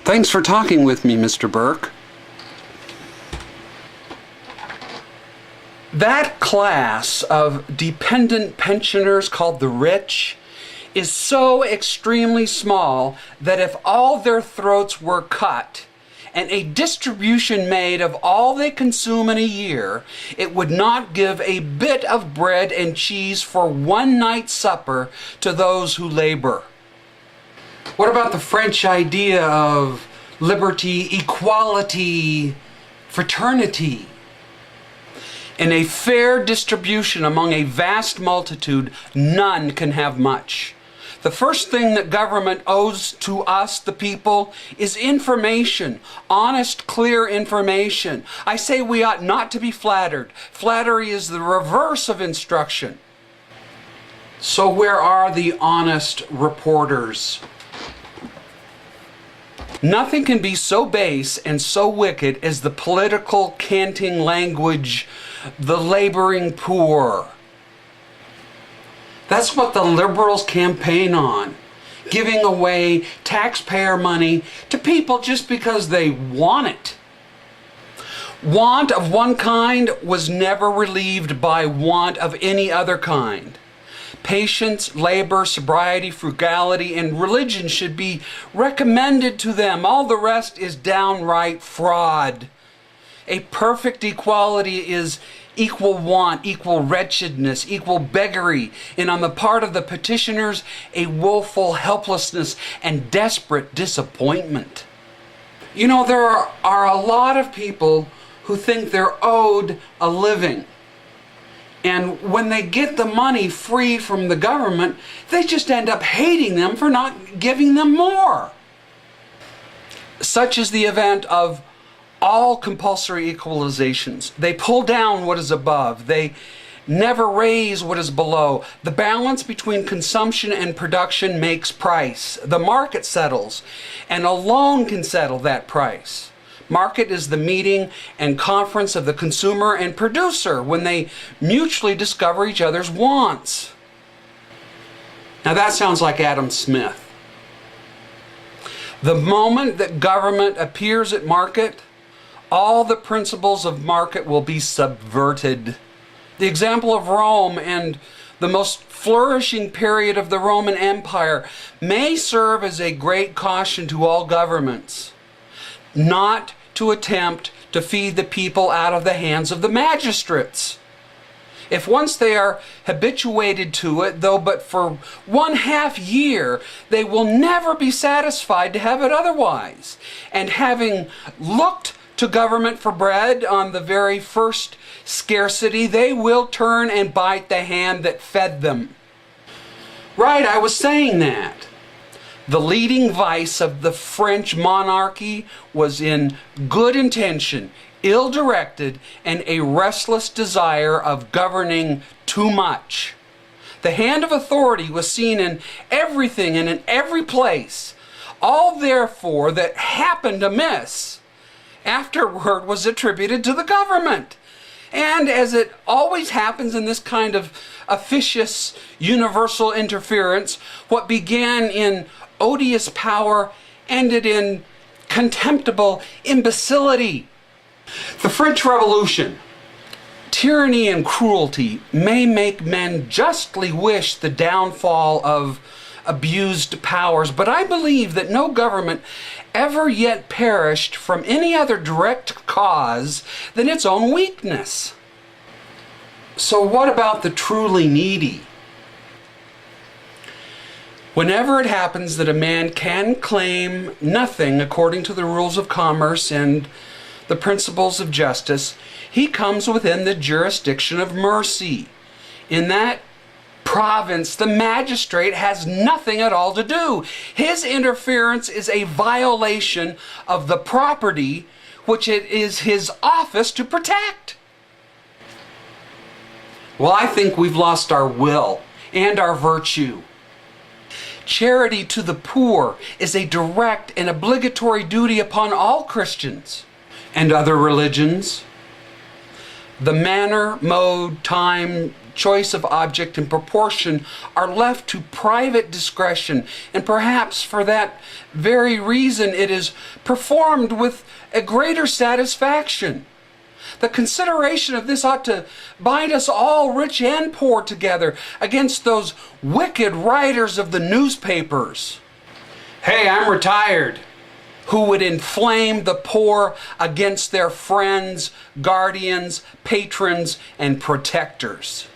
Thanks for talking with me, Mr. Burke. That class of dependent pensioners called the rich is so extremely small that if all their throats were cut and a distribution made of all they consume in a year, it would not give a bit of bread and cheese for one night's supper to those who labor. What about the French idea of liberty, equality, fraternity? In a fair distribution among a vast multitude, none can have much. The first thing that government owes to us, the people, is information. Honest, clear information. I say we ought not to be flattered. Flattery is the reverse of instruction. So where are the honest reporters? Nothing can be so base and so wicked as the political canting language, the laboring poor. That's what the liberals campaign on, giving away taxpayer money to people just because they want it. Want of one kind was never relieved by want of any other kind. Patience, labor, sobriety, frugality, and religion should be recommended to them. All the rest is downright fraud. A perfect equality is equal want, equal wretchedness, equal beggary, and on the part of the petitioners, a woeful helplessness and desperate disappointment. You know, there are a lot of people who think they're owed a living. And when they get the money free from the government, they just end up hating them for not giving them more. Such is the event of all compulsory equalizations. They pull down what is above. They never raise what is below. The balance between consumption and production makes price. The market settles, and alone can settle that price. Market is the meeting and conference of the consumer and producer when they mutually discover each other's wants. Now that sounds like Adam Smith. The moment that government appears at market, all the principles of market will be subverted. The example of Rome and the most flourishing period of the Roman Empire may serve as a great caution to all governments not to attempt to feed the people out of the hands of the magistrates. If once they are habituated to it, though but for 1/2 year, they will never be satisfied to have it otherwise. And having looked to government for bread on the very first scarcity, they will turn and bite the hand that fed them. Right, I was saying that. The leading vice of the French monarchy was in good intention, ill-directed, and a restless desire of governing too much. The hand of authority was seen in everything and in every place. All, therefore, that happened amiss afterward was attributed to the government. And as it always happens in this kind of officious universal interference, what began in odious power ended in contemptible imbecility. The French Revolution. Tyranny and cruelty may make men justly wish the downfall of abused powers, but I believe that no government ever yet perished from any other direct cause than its own weakness. So what about the truly needy? Whenever it happens that a man can claim nothing according to the rules of commerce and the principles of justice, he comes within the jurisdiction of mercy. In that province, the magistrate has nothing at all to do. His interference is a violation of the property which it is his office to protect. Well, I think we've lost our will and our virtue. Charity to the poor is a direct and obligatory duty upon all Christians and other religions. The manner, mode, time, choice of object and proportion are left to private discretion, and perhaps for that very reason it is performed with a greater satisfaction. The consideration of this ought to bind us all, rich and poor, together against those wicked writers of the newspapers. Hey, I'm retired. Who would inflame the poor against their friends, guardians, patrons, and protectors.